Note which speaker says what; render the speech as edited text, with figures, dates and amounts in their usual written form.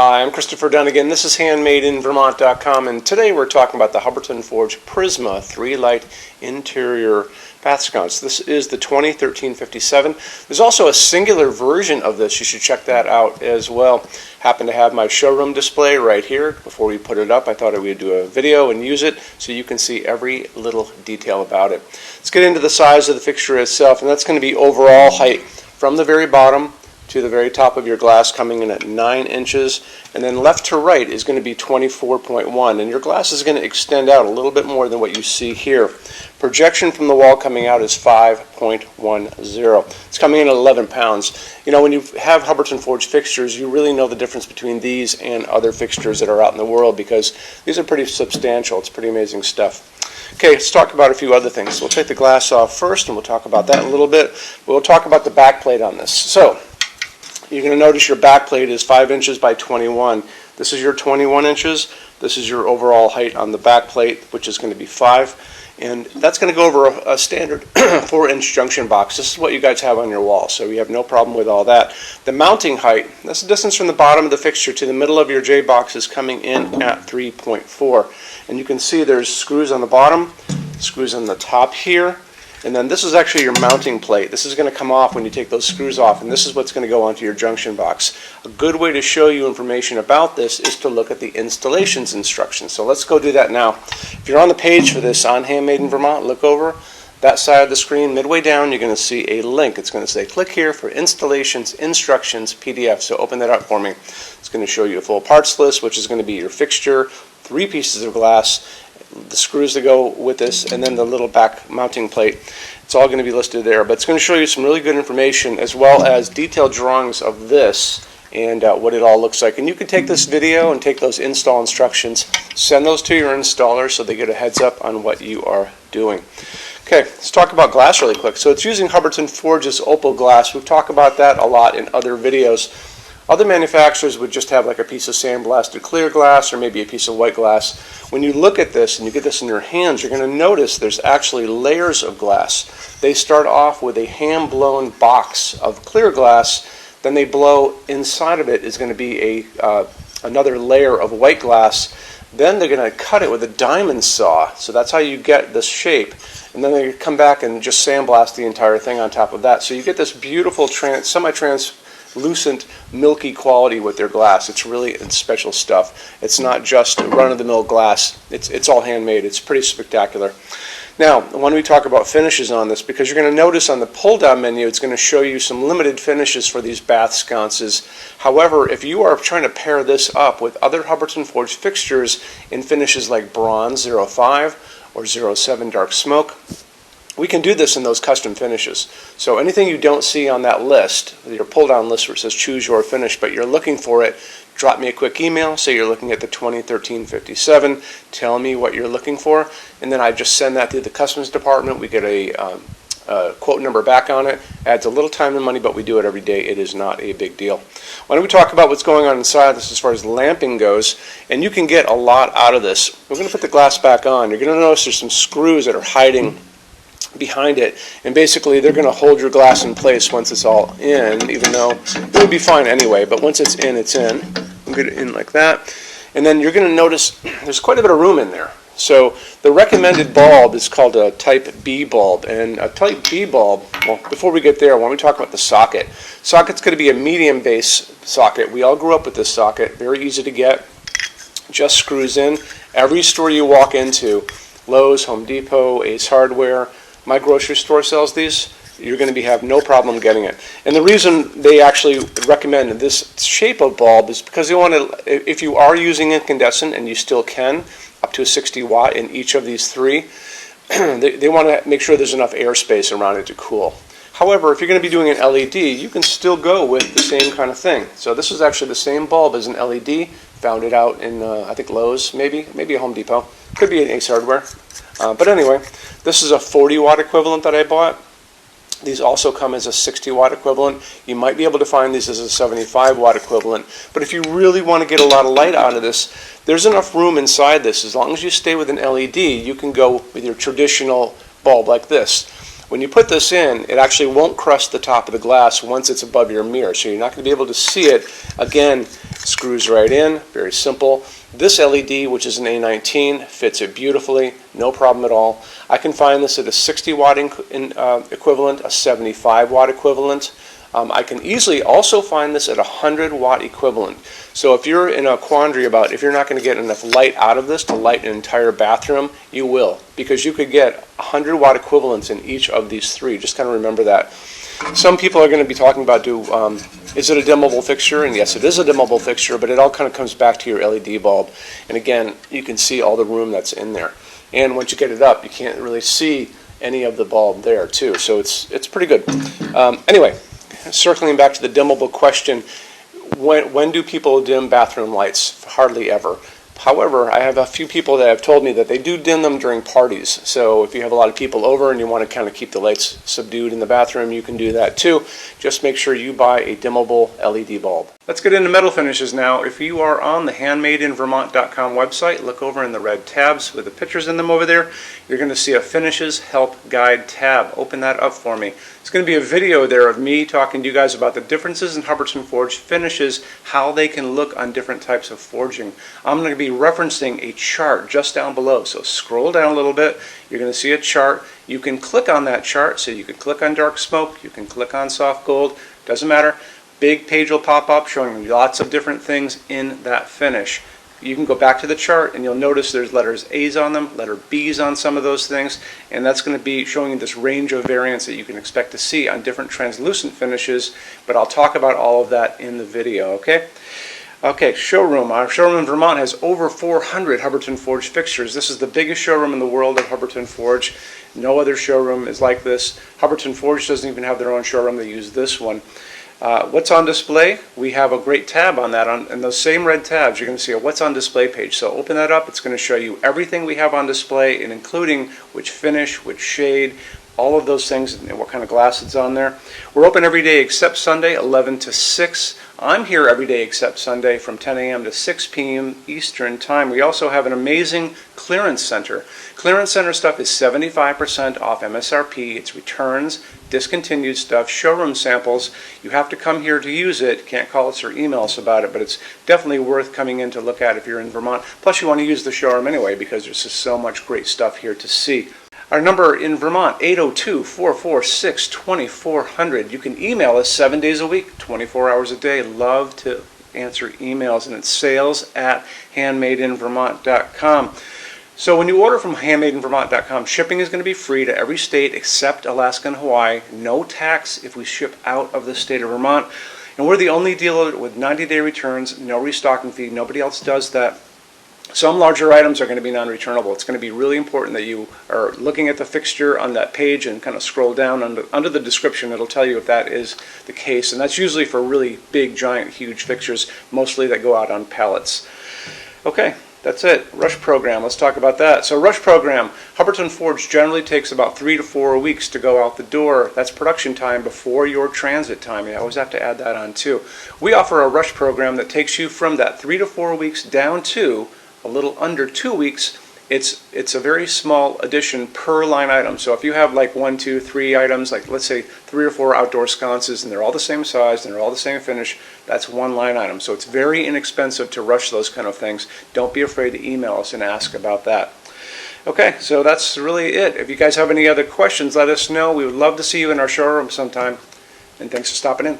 Speaker 1: Hi, I'm Christopher Dunn again. This is HandmadeInVermont.com, and today we're talking about the Hubbardton Forge Prisma 3-light interior bath sconce. This is the 2013-57. There's also a singular version of this. You should check that out as well. Happen to have my showroom display right here. Before we put it up, I thought I would do a video and use it so you can see every little detail about it. Let's get into the size of the fixture itself, and that's going to be overall height from the very bottom to the very top of your glass, coming in at 9 inches, and then left to right is going to be 24.1, and your glass is going to extend out a little bit more than what you see here. Projection from the wall coming out is 5.10. It's coming in at 11 pounds. You know, when you have Hubbardton Forge fixtures, you really know the difference between these and other fixtures that are out in the world, because these are pretty substantial. It's pretty amazing stuff. Okay, let's talk about a few other things. We'll take the glass off first, and we'll talk about that in a little bit. We'll talk about the back plate on this. So you're going to notice your back plate is 5 inches by 21. This is your 21 inches. This is your overall height on the back plate, which is going to be 5. And that's going to go over a standard 4-inch junction box. This is what you guys have on your wall, so you have no problem with all that. The mounting height, that's the distance from the bottom of the fixture to the middle of your J box, is coming in at 3.4. And you can see there's screws on the bottom, screws on the top here. And then this is actually your mounting plate. This is going to come off when you take those screws off, and this is what's going to go onto your junction box. A good way to show you information about this is to look at the installations instructions. So let's go do that now. If you're on the page for this on Handmade in Vermont, look over that side of the screen. Midway down, you're going to see a link. It's going to say click here for installations instructions PDF. So open that up for me. It's going to show you a full parts list, which is going to be your fixture, 3 pieces of glass, the screws that go with this, and then the little back mounting plate. It's all going to be listed there, but it's going to show you some really good information as well as detailed drawings of this and what it all looks like. And you can take this video and take those install instructions, send those to your installer so they get a heads up on what you are doing. Okay, let's talk about glass really quick. So it's using Hubbardton Forge's opal glass. We've talked about that a lot in other videos. Other manufacturers would just have like a piece of sandblasted clear glass or maybe a piece of white glass. When you look at this and you get this in your hands, you're going to notice there's actually layers of glass. They start off with a hand-blown box of clear glass, then they blow inside of it is going to be another layer of white glass. Then they're going to cut it with a diamond saw, so that's how you get this shape. And then they come back and just sandblast the entire thing on top of that. So you get this beautiful semi-translucent, milky quality with their glass. It's really special stuff. It's not just run-of-the-mill glass. It's all handmade. It's pretty spectacular. Now, when we talk about finishes on this, because you're going to notice on the pull-down menu, it's going to show you some limited finishes for these bath sconces. However, if you are trying to pair this up with other Hubbardton Forge fixtures in finishes like Bronze 05 or 07 Dark Smoke, we can do this in those custom finishes. So anything you don't see on that list, your pull-down list where it says choose your finish, but you're looking for it, drop me a quick email, say you're looking at the 2013-57, tell me what you're looking for, and then I just send that to the customs department. We get a quote number back on it. Adds a little time and money, but we do it every day. It is not a big deal. Why don't we talk about what's going on inside this as far as lamping goes, and you can get a lot out of this. We're going to put the glass back on. You're going to notice there's some screws that are hiding behind it, and basically they're going to hold your glass in place once it's all in, even though it would be fine anyway, but once it's in, it's in. We'll get it in like that, and then you're going to notice there's quite a bit of room in there. So the recommended bulb is called a Type B bulb, and a Type B bulb, well, before we get there, why don't we talk about the socket. Socket's going to be a medium base socket. We all grew up with this socket, very easy to get, just screws in. Every store you walk into, Lowe's, Home Depot, Ace Hardware, my grocery store sells these. You're going to have no problem getting it. And the reason they actually recommend this shape of bulb is because they want to, if you are using incandescent, and you still can, up to a 60 watt in each of these 3, they want to make sure there's enough airspace around it to cool. However, if you're going to be doing an LED, you can still go with the same kind of thing. So this is actually the same bulb as an LED. Found it out in, I think, Lowe's, maybe a Home Depot. Could be an Ace Hardware. But anyway, this is a 40 watt equivalent that I bought. These also come as a 60 watt equivalent. You might be able to find these as a 75 watt equivalent. But if you really want to get a lot of light out of this, there's enough room inside this. As long as you stay with an LED, you can go with your traditional bulb like this. When you put this in, it actually won't crust the top of the glass once it's above your mirror, so you're not going to be able to see it. Again, screws right in, very simple. This LED, which is an A19, fits it beautifully, no problem at all. I can find this at a 60 watt equivalent, a 75 watt equivalent. I can easily also find this at a 100 watt equivalent. So if you're in a quandary about if you're not going to get enough light out of this to light an entire bathroom, you will, because you could get 100 watt equivalents in each of these three. Just kind of remember that. Some people are going to be talking about, is it a dimmable fixture? And yes, it is a dimmable fixture, but it all kind of comes back to your LED bulb. And again, you can see all the room that's in there. And once you get it up, you can't really see any of the bulb there too. So it's pretty good. Anyway, circling back to the dimmable question, when do people dim bathroom lights? Hardly ever. However, I have a few people that have told me that they do dim them during parties. So if you have a lot of people over and you want to kind of keep the lights subdued in the bathroom, you can do that too. Just make sure you buy a dimmable LED bulb. Let's get into metal finishes now. If you are on the HandmadeInVermont.com website, look over in the red tabs with the pictures in them over there. You're going to see a Finishes Help Guide tab. Open that up for me. It's going to be a video there of me talking to you guys about the differences in Hubbardton forged finishes, how they can look on different types of forging. I'm going to be referencing a chart just down below. So scroll down a little bit. You're going to see a chart. You can click on that chart. So you can click on dark smoke. You can click on soft gold. Doesn't matter. Big page will pop up showing you lots of different things in that finish. You can go back to the chart and you'll notice there's letters A's on them, letter B's on some of those things, and that's going to be showing you this range of variants that you can expect to see on different translucent finishes, but I'll talk about all of that in the video, okay? Okay, showroom. Our showroom in Vermont has over 400 Hubbardton Forge fixtures. This is the biggest showroom in the world of Hubbardton Forge. No other showroom is like this. Hubbardton Forge doesn't even have their own showroom. They use this one. What's on display? We have a great tab on that. And those same red tabs, you're going to see a what's on display page. So open that up. It's going to show you everything we have on display, and including which finish, which shade, all of those things, and what kind of glass it's on there. We're open every day except Sunday, 11 to 6. I'm here every day except Sunday from 10 a.m. to 6 p.m. Eastern Time. We also have an amazing clearance center. Clearance center stuff is 75% off MSRP. It's returns, discontinued stuff, showroom samples. You have to come here to use it. Can't call us or email us about it, but it's definitely worth coming in to look at if you're in Vermont. Plus you want to use the showroom anyway because there's just so much great stuff here to see. Our number in Vermont, 802-446-2400. You can email us 7 days a week, 24 hours a day. Love to answer emails, and it's sales@HandmadeInVermont.com. So when you order from HandmadeInVermont.com, shipping is going to be free to every state except Alaska and Hawaii. No tax if we ship out of the state of Vermont. And we're the only dealer with 90-day returns, no restocking fee. Nobody else does that. Some larger items are going to be non-returnable. It's going to be really important that you are looking at the fixture on that page and kind of scroll down under the description. It'll tell you if that is the case. And that's usually for really big, giant, huge fixtures, mostly that go out on pallets. Okay, that's it. Rush program. Let's talk about that. So rush program, Hubbardton Forge generally takes about 3 to 4 weeks to go out the door. That's production time before your transit time. You always have to add that on too. We offer a rush program that takes you from that 3 to 4 weeks down to a little under 2 weeks. It's a very small addition per line item. So if you have like 1, 2, 3 items, like let's say 3 or 4 outdoor sconces, and they're all the same size and they're all the same finish, that's one line item. So it's very inexpensive to rush those kind of things. Don't be afraid to email us and ask about that. Okay, so that's really it. If you guys have any other questions, let us know. We would love to see you in our showroom sometime. And thanks for stopping in.